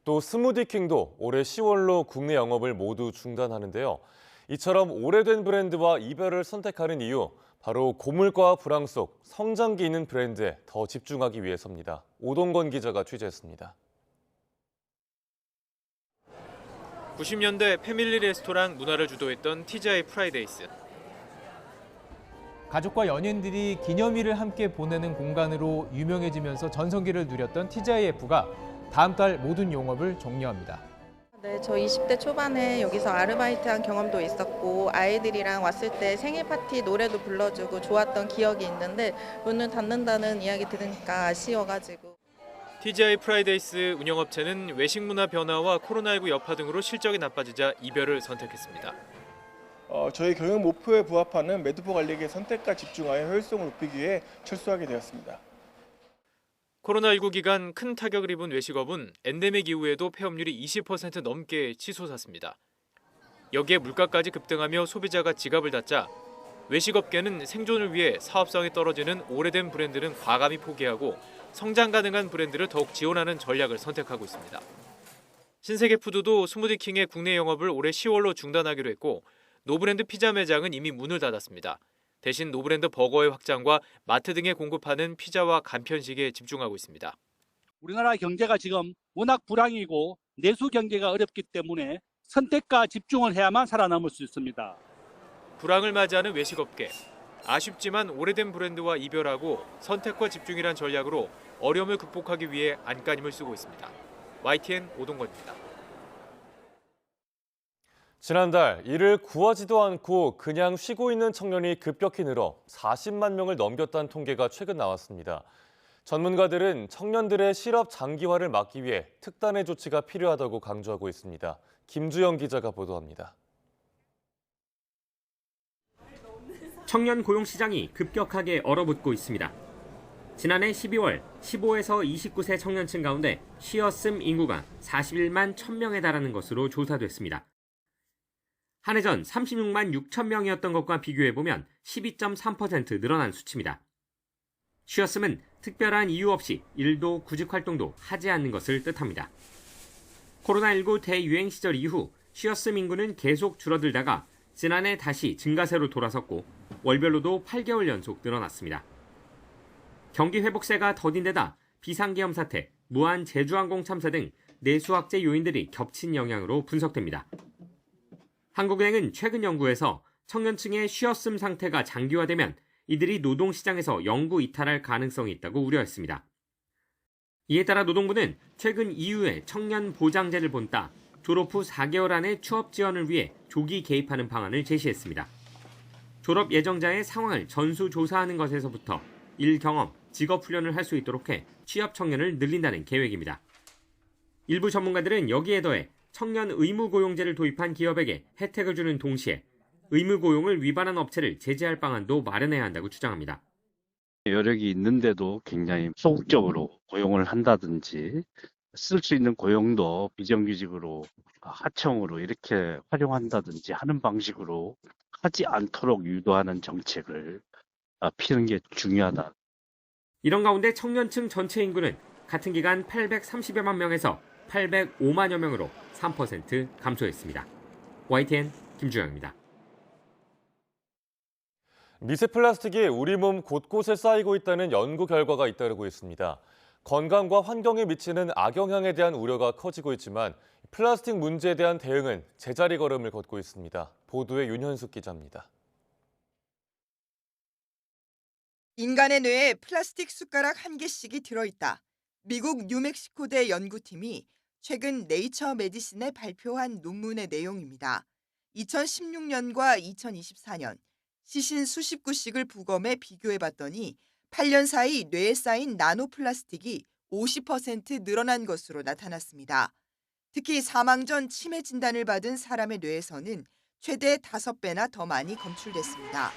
또 스무디킹도 올해 10월로 국내 영업을 모두 중단하는데요. 이처럼 오래된 브랜드와 이별을 선택하는 이유, 바로 고물가와 불황 속 성장기 있는 브랜드에 더 집중하기 위해서입니다. 오동건 기자가 취재했습니다.
90년대 패밀리 레스토랑 문화를 주도했던 TGI 프라이데이스.
가족과 연인들이 기념일을 함께 보내는 공간으로 유명해지면서 전성기를 누렸던 TGIF가 다음 달 모든 영업을 종료합니다.
네, 저 20대 초반에 여기서 아르바이트한 경험도 있었고 아이들이랑 왔을 때 생일 파티 노래도 불러주고 좋았던 기억이 있는데 문을 닫는다는 이야기 들으니까 아쉬워가지고.
TGI 프라이데이스 운영업체는 외식 문화 변화와 코로나19 여파 등으로 실적이 나빠지자 이별을 선택했습니다.
저희 경영 목표에 부합하는 매듭포 관리의 선택과 집중하여 효율성을 높이기 위해 철수하게 되었습니다.
코로나19 기간 큰 타격을 입은 외식업은 엔데믹 이후에도 폐업률이 20% 넘게 치솟았습니다. 여기에 물가까지 급등하며 소비자가 지갑을 닫자 외식업계는 생존을 위해 사업성이 떨어지는 오래된 브랜드는 과감히 포기하고 성장 가능한 브랜드를 더욱 지원하는 전략을 선택하고 있습니다. 신세계푸드도 스무디킹의 국내 영업을 올해 10월로 중단하기로 했고 노브랜드 피자 매장은 이미 문을 닫았습니다. 대신 노브랜드 버거의 확장과 마트 등에 공급하는 피자와 간편식에 집중하고 있습니다.
우리나라 경제가 지금 워낙 불황이고 내수 경제가 어렵기 때문에 선택과 집중을 해야만 살아남을 수 있습니다.
불황을 맞이하는 외식업계. 아쉽지만 오래된 브랜드와 이별하고 선택과 집중이란 전략으로 어려움을 극복하기 위해 안간힘을 쓰고 있습니다. YTN 오동건입니다.
지난달 일을 구하지도 않고 그냥 쉬고 있는 청년이 급격히 늘어 40만 명을 넘겼다는 통계가 최근 나왔습니다. 전문가들은 청년들의 실업 장기화를 막기 위해 특단의 조치가 필요하다고 강조하고 있습니다. 김주영 기자가 보도합니다.
청년 고용 시장이 급격하게 얼어붙고 있습니다. 지난해 12월 15에서 29세 청년층 가운데 쉬었음 인구가 41만 1000명에 달하는 것으로 조사됐습니다. 한 해 전 36만 6천 명이었던 것과 비교해보면 12.3% 늘어난 수치입니다. 쉬었음은 특별한 이유 없이 일도 구직 활동도 하지 않는 것을 뜻합니다. 코로나19 대유행 시절 이후 쉬었음 인구는 계속 줄어들다가 지난해 다시 증가세로 돌아섰고 월별로도 8개월 연속 늘어났습니다. 경기 회복세가 더딘 데다 비상계엄 사태, 무한 제주항공 참사 등 내수학제 요인들이 겹친 영향으로 분석됩니다. 한국은행은 최근 연구에서 청년층의 쉬었음 상태가 장기화되면 이들이 노동시장에서 영구 이탈할 가능성이 있다고 우려했습니다. 이에 따라 노동부는 최근 EU의 청년 보장제를 본따 졸업 후 4개월 안에 취업 지원을 위해 조기 개입하는 방안을 제시했습니다. 졸업 예정자의 상황을 전수조사하는 것에서부터 일 경험, 직업 훈련을 할 수 있도록 해 취업 청년을 늘린다는 계획입니다. 일부 전문가들은 여기에 더해 청년 의무 고용제를 도입한 기업에게 혜택을 주는 동시에 의무 고용을 위반한 업체를 제재할 방안도 마련해야 한다고 주장합니다.
여력이 있는데도 굉장히 소극적으로 고용을 한다든지 쓸 수 있는 고용도 비정규직으로 하청으로 이렇게 활용한다든지 하는 방식으로 하지 않도록 유도하는 정책을 피는 게 중요하다.
이런 가운데 청년층 전체 인구는 같은 기간 830여만 명에서 805만여 명으로 3% 감소했습니다. YTN 김주영입니다.
미세 플라스틱이 우리 몸 곳곳에 쌓이고 있다는 연구 결과가 잇따르고 있습니다. 건강과 환경에 미치는 악영향에 대한 우려가 커지고 있지만 플라스틱 문제에 대한 대응은 제자리 걸음을 걷고 있습니다. 보도에 윤현숙 기자입니다.
인간의 뇌에 플라스틱 숟가락 한 개씩이 들어있다. 미국 뉴멕시코대 연구팀이 최근 네이처 메디신에 발표한 논문의 내용입니다. 2016년과 2024년 시신 수십 구씩을 부검해 비교해봤더니 8년 사이 뇌에 쌓인 나노 플라스틱이 50% 늘어난 것으로 나타났습니다. 특히 사망 전 치매 진단을 받은 사람의 뇌에서는 최대 5배나 더 많이 검출됐습니다.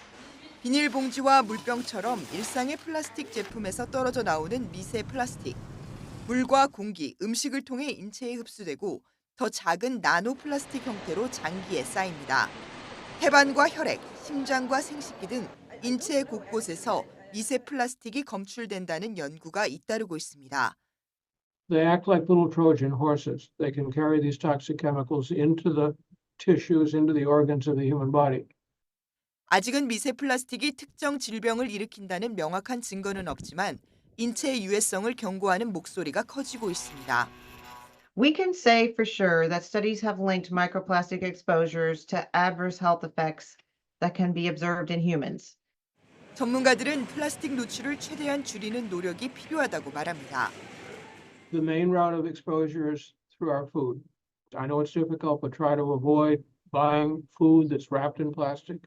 비닐봉지와 물병처럼 일상의 플라스틱 제품에서 떨어져 나오는 미세 플라스틱. 물과 공기, 음식을 통해 인체에 흡수되고 더 작은 나노 플라스틱 형태로 장기에 쌓입니다. 태반과 혈액, 심장과 생식기 등 인체 곳곳에서 미세 플라스틱이 검출된다는 연구가 잇따르고 있습니다.
They act like little Trojan horses. They can carry these toxic chemicals into the tissues, into the organs of the human body.
아직은 미세 플라스틱이 특정 질병을 일으킨다는 명확한 증거는 없지만 인체의 유해성을 경고하는 목소리가 커지고 있습니다.
We can say for sure that studies have linked microplastic exposures to adverse health effects that can be observed in humans.
전문가들은 플라스틱 노출을 최대한 줄이는 노력이 필요하다고 말합니다.
The main route of exposure is through our food. I know it's difficult, but try to avoid buying food that's wrapped in plastic.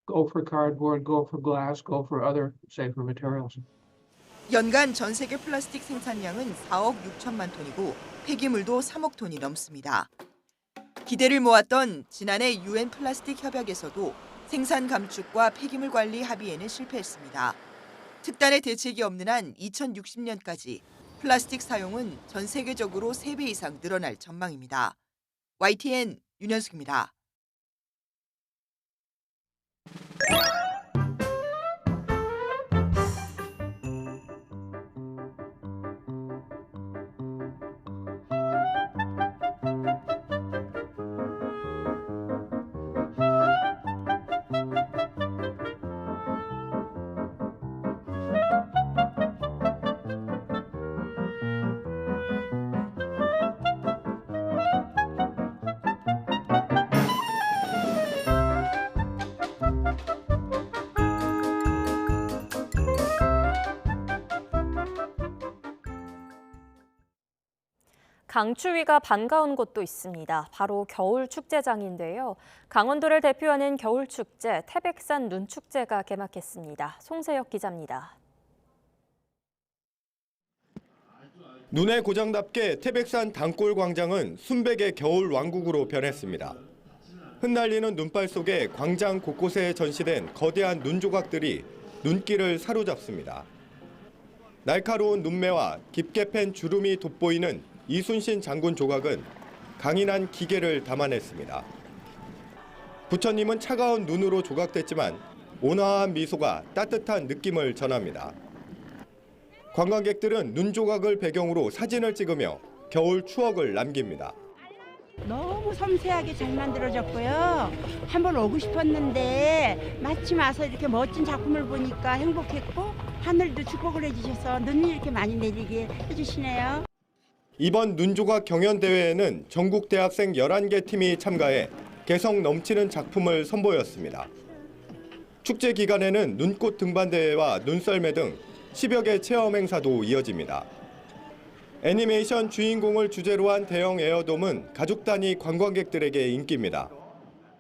Go for cardboard, go for glass, go for other safer materials.
연간 전 세계 플라스틱 생산량은 4억 6천만 톤이고 폐기물도 3억 톤이 넘습니다. 기대를 모았던 지난해 UN 플라스틱 협약에서도 생산 감축과 폐기물 관리 합의에는 실패했습니다. 특단의 대책이 없는 한 2060년까지 플라스틱 사용은 전 세계적으로 3배 이상 늘어날 전망입니다. YTN 윤현숙입니다.
강추위가 반가운 곳도 있습니다. 바로 겨울 축제장인데요. 강원도를 대표하는 겨울 축제 태백산 눈축제가 개막했습니다. 송세혁 기자입니다.
눈의 고장답게 태백산 단골 광장은 순백의 겨울 왕국으로 변했습니다. 흩날리는 눈발 속에 광장 곳곳에 전시된 거대한 눈 조각들이 눈길을 사로잡습니다. 날카로운 눈매와 깊게 팬 주름이 돋보이는 이순신 장군 조각은 강인한 기계를 담아냈습니다. 부처님은 차가운 눈으로 조각됐지만 온화한 미소가 따뜻한 느낌을 전합니다. 관광객들은 눈 조각을 배경으로 사진을 찍으며 겨울 추억을 남깁니다.
너무 섬세하게 잘 만들어졌고요. 한번 오고 싶었는데 마침 와서 이렇게 멋진 작품을 보니까 행복했고 하늘도 축복을 해주셔서 눈이 이렇게 많이 내리게 해주시네요.
이번 눈조각 경연대회에는 전국 대학생 11개 팀이 참가해 개성 넘치는 작품을 선보였습니다. 축제 기간에는 눈꽃 등반대회와 눈썰매 등 10여 개 체험 행사도 이어집니다. 애니메이션 주인공을 주제로 한 대형 에어돔은 가족 단위 관광객들에게 인기입니다.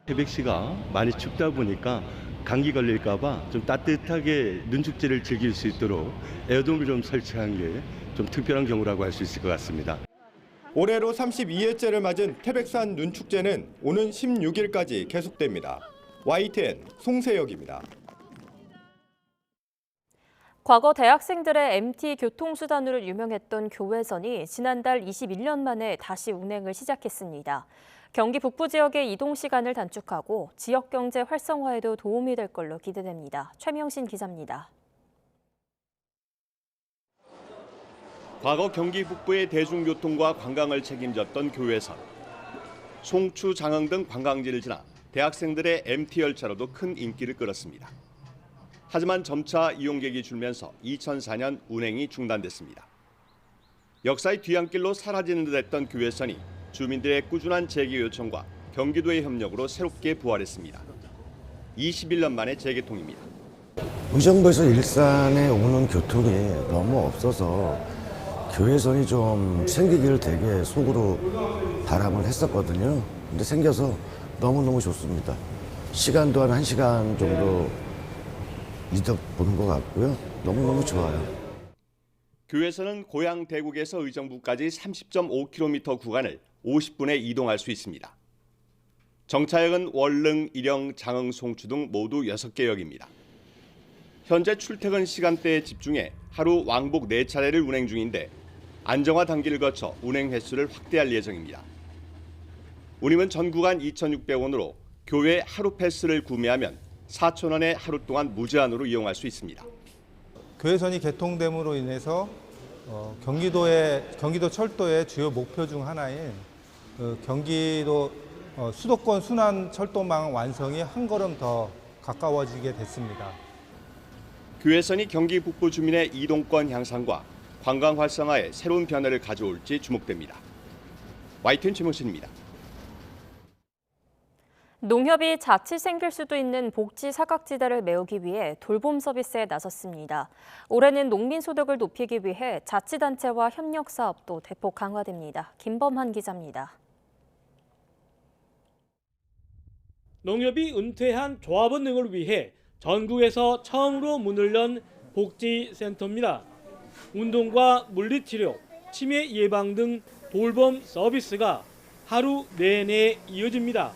태백시가 많이 춥다 보니까 감기 걸릴까 봐 좀 따뜻하게 눈축제를 즐길 수 있도록 에어돔을 좀 설치한 게 좀 특별한 경우라고 할 수 있을 것 같습니다.
올해로 32회째를 맞은 태백산 눈축제는 오는 16일까지 계속됩니다. YTN 송세혁입니다.
과거 대학생들의 MT 교통수단으로 유명했던 교외선이 지난달 21년 만에 다시 운행을 시작했습니다. 경기 북부 지역의 이동 시간을 단축하고 지역 경제 활성화에도 도움이 될 걸로 기대됩니다. 최명신 기자입니다.
과거 경기 북부의 대중교통과 관광을 책임졌던 교외선. 송추, 장흥 등 관광지를 지나 대학생들의 MT 열차로도 큰 인기를 끌었습니다. 하지만 점차 이용객이 줄면서 2004년 운행이 중단됐습니다. 역사의 뒤안길로 사라지는 듯했던 교외선이 주민들의 꾸준한 재개 요청과 경기도의 협력으로 새롭게 부활했습니다. 21년 만에 재개통입니다.
의정부에서 일산에 오는 교통이 너무 없어서 교외선이 좀 생기기를 되게 속으로 바람을 했었거든요. 근데 생겨서 너무너무 좋습니다. 시간도 한 1시간 정도 이득 보는 것 같고요. 너무너무 좋아요.
교외선은 고향 대구에서 의정부까지 30.5km 구간을 50분에 이동할 수 있습니다. 정차역은 월릉, 일영, 장흥, 송추 등 모두 6개 역입니다. 현재 출퇴근 시간대에 집중해 하루 왕복 4차례를 운행 중인데 안정화 단계를 거쳐 운행 횟수를 확대할 예정입니다. 운임은 전 구간 2,600원으로 교외 하루 패스를 구매하면 4,000원에 하루 동안 무제한으로 이용할 수 있습니다.
교외선이 개통됨으로 인해서 경기도 철도의 주요 목표 중 하나인 경기도 수도권 순환 철도망 완성이 한 걸음 더 가까워지게 됐습니다.
교외선이 경기 북부 주민의 이동권 향상과 관광 활성화에 새로운 변화를 가져올지 주목됩니다. YTN 최명신입니다.
농협이 자칫 생길 수도 있는 복지 사각지대를 메우기 위해 돌봄 서비스에 나섰습니다. 올해는 농민 소득을 높이기 위해 자치단체와 협력 사업도 대폭 강화됩니다. 김범한 기자입니다.
농협이 은퇴한 조합원 등을 위해 전국에서 처음으로 문을 연 복지센터입니다. 운동과 물리치료, 치매 예방 등 돌봄 서비스가 하루 내내 이어집니다.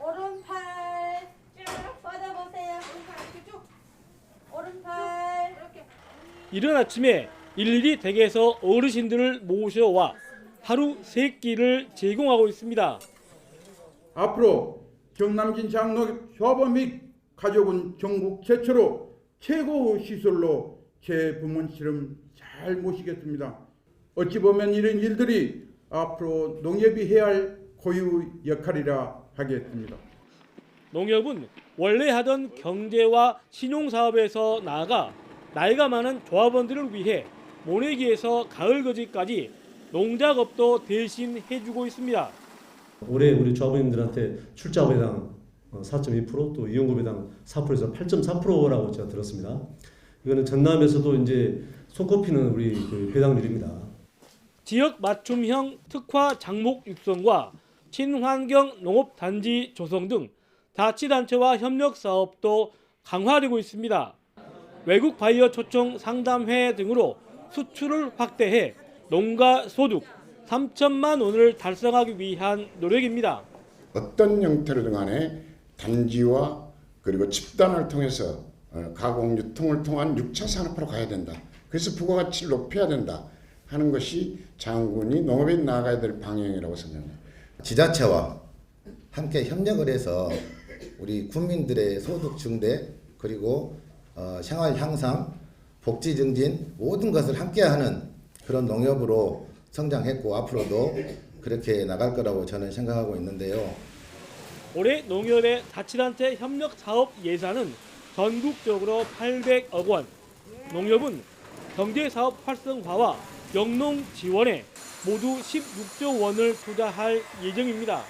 오른팔 쭉 뻗어보세요. 쭉 오른팔.
이른 아침에 일일이 댁에서 어르신들을 모셔와 하루 3끼를 제공하고 있습니다.
앞으로 경남진 장농 조합원 및 가족은 전국 최초로 최고 시설로 제 부모님처럼 잘 모시겠습니다. 어찌 보면 이런 일들이 앞으로 농협이 해야 할 고유 역할이라 하겠습니다.
농협은 원래 하던 경제와 신용사업에서 나아가 나이가 많은 조합원들을 위해 모내기에서 가을거지까지 농작업도 대신 해주고 있습니다.
올해 우리 조합원님들한테 출자업에당 4.2%, 또 이용급에당 4%에서 8.4%라고 제가 들었습니다. 이거는 전남에서도 이제 손꼽히는 우리 그 배당률입니다.
지역 맞춤형 특화 작목 육성과 친환경 농업단지 조성 등 자치단체와 협력 사업도 강화되고 있습니다. 외국 바이어 초청 상담회 등으로 수출을 확대해 농가 소득 3천만 원을 달성하기 위한 노력입니다.
어떤 형태로든 간에 단지와 그리고 집단을 통해서 가공 유통을 통한 6차 산업화로 가야 된다. 그래서 부가가치를 높여야 된다 하는 것이 장군이 농업에 나아가야 될 방향이라고 생각합니다.
지자체와 함께 협력을 해서 우리 국민들의 소득 증대 그리고 생활 향상, 복지 증진 모든 것을 함께하는 그런 농협으로 성장했고 앞으로도 그렇게 나갈 거라고 저는 생각하고 있는데요.
올해 농협의 자치단체 협력 사업 예산은 전국적으로 800억 원. 농협은 경제사업 활성화와 영농 지원에 모두 16조 원을 투자할 예정입니다.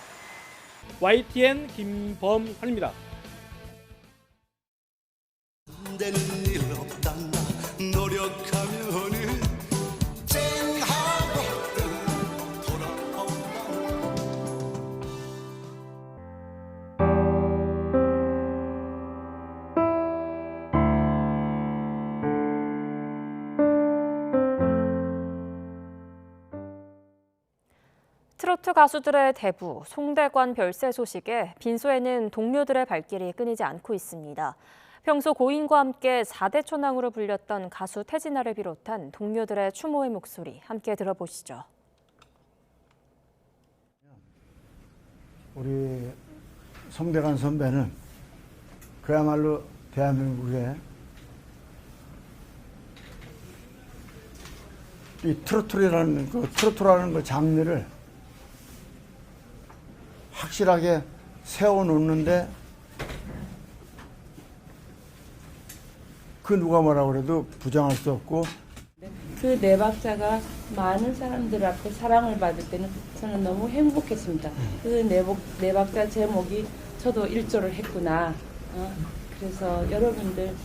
YTN 김범환입니다.
되는 일 없다 나 노력하면은 쨍하고 돌아온다.
트로트 가수들의 대부, 송대관 별세 소식에 빈소에는 동료들의 발길이 끊이지 않고 있습니다. 평소 고인과 함께 4대 초낭으로 불렸던 가수 태진아를 비롯한 동료들의 추모의 목소리 함께 들어보시죠.
우리 송대관 선배는 그야말로 대한민국의 이 트로트라는 그 장르를 확실하게 세워놓는데 그 누가 뭐라고 그래도 부정할 수 없고
그 네 박자가 많은 사람들 앞에 사랑을 받을 때는 저는 너무 행복했습니다. 그 네 박자 제목이 저도 일조를 했구나. 그래서 여러분들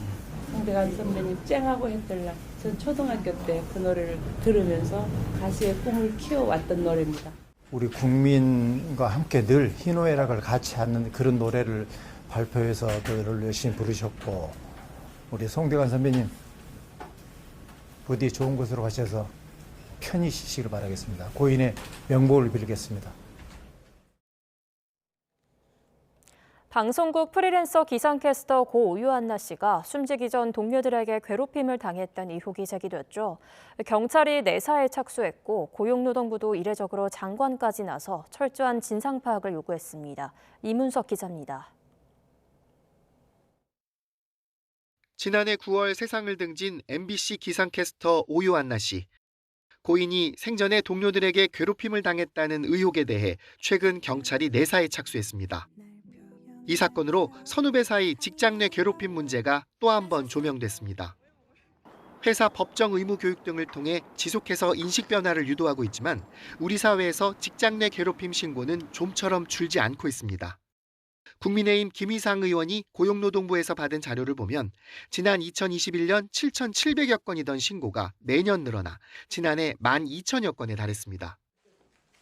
송대관 선배님 쨍하고 했던 날, 전 초등학교 때 그 노래를 들으면서 가수의 꿈을 키워왔던 노래입니다.
우리 국민과 함께 늘 희노애락을 같이 하는 그런 노래를 발표해서 그를 열심히 부르셨고, 우리 송대관 선배님 부디 좋은 곳으로 가셔서 편히 쉬시길 바라겠습니다. 고인의 명복을 빌겠습니다.
방송국 프리랜서 기상캐스터 고 오유한나 씨가 숨지기 전 동료들에게 괴롭힘을 당했다는 의혹이 제기됐죠. 경찰이 내사에 착수했고 고용노동부도 이례적으로 장관까지 나서 철저한 진상 파악을 요구했습니다. 이문석 기자입니다.
지난해 9월 세상을 등진 MBC 기상캐스터 오유한나 씨. 고인이 생전에 동료들에게 괴롭힘을 당했다는 의혹에 대해 최근 경찰이 내사에 착수했습니다. 이 사건으로 선후배 사이 직장 내 괴롭힘 문제가 또 한 번 조명됐습니다. 회사 법정 의무 교육 등을 통해 지속해서 인식 변화를 유도하고 있지만 우리 사회에서 직장 내 괴롭힘 신고는 좀처럼 줄지 않고 있습니다. 국민의힘 김희상 의원이 고용노동부에서 받은 자료를 보면 지난 2021년 7,700여 건이던 신고가 매년 늘어나 지난해 12,000여 건에 달했습니다.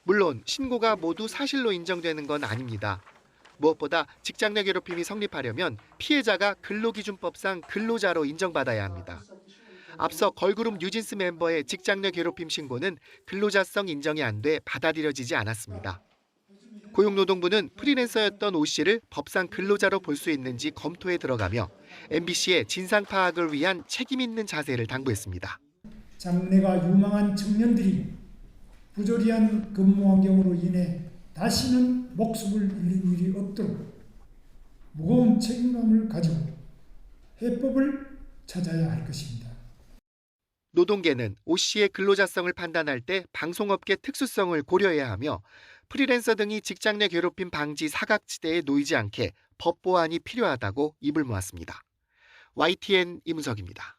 물론 신고가 모두 사실로 인정되는 건 아닙니다. 무엇보다 직장 내 괴롭힘이 성립하려면 피해자가 근로기준법상 근로자로 인정받아야 합니다. 앞서 걸그룹 뉴진스 멤버의 직장 내 괴롭힘 신고는 근로자성 인정이 안 돼 받아들여지지 않았습니다. 고용노동부는 프리랜서였던 오 씨를 법상 근로자로 볼 수 있는지 검토에 들어가며 MBC의 진상 파악을 위한 책임 있는 자세를 당부했습니다.
장래가 유망한 청년들이 부조리한 근무 환경으로 인해 다시는 목숨을 잃는 일이 없도록 무거운 책임감을 가지고 해법을 찾아야 할 것입니다.
노동계는 오 씨의 근로자성을 판단할 때 방송업계 특수성을 고려해야 하며 프리랜서 등이 직장 내 괴롭힘 방지 사각지대에 놓이지 않게 법 보완이 필요하다고 입을 모았습니다. YTN 이문석입니다.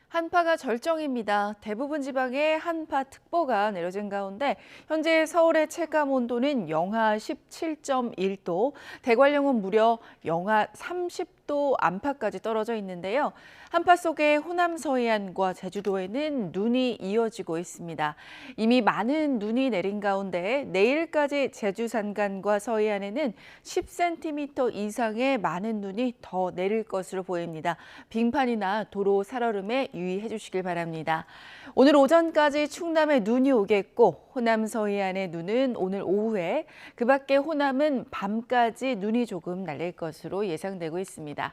한파가 절정입니다. 대부분 지방에 한파특보가 내려진 가운데 현재 서울의 체감 온도는 영하 17.1도, 대관령은 무려 영하 30도 안팎까지 떨어져 있는데요. 한파 속에 호남 서해안과 제주도에는 눈이 이어지고 있습니다. 이미 많은 눈이 내린 가운데 내일까지 제주 산간과 서해안에는 10cm 이상의 많은 눈이 더 내릴 것으로 보입니다. 빙판이나 도로 살얼음에 유의해 주시길 바랍니다. 오늘 오전까지 충남에 눈이 오겠고 호남 서해안의 눈은 오늘 오후에, 그 밖에 호남은 밤까지 눈이 조금 날릴 것으로 예상되고 있습니다.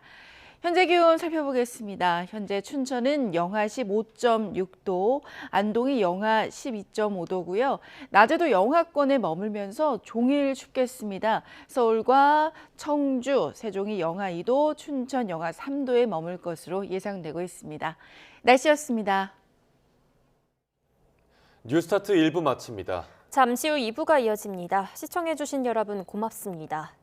현재 기온 살펴보겠습니다. 현재 춘천은 영하 15.6도, 안동이 영하 12.5도고요. 낮에도 영하권에 머물면서 종일 춥겠습니다. 서울과 청주, 세종이 영하 2도, 춘천 영하 3도에 머물 것으로 예상되고 있습니다. 날씨였습니다.
뉴스타트 1부 마칩니다.
잠시 후 2부가 이어집니다. 시청해주신 여러분 고맙습니다.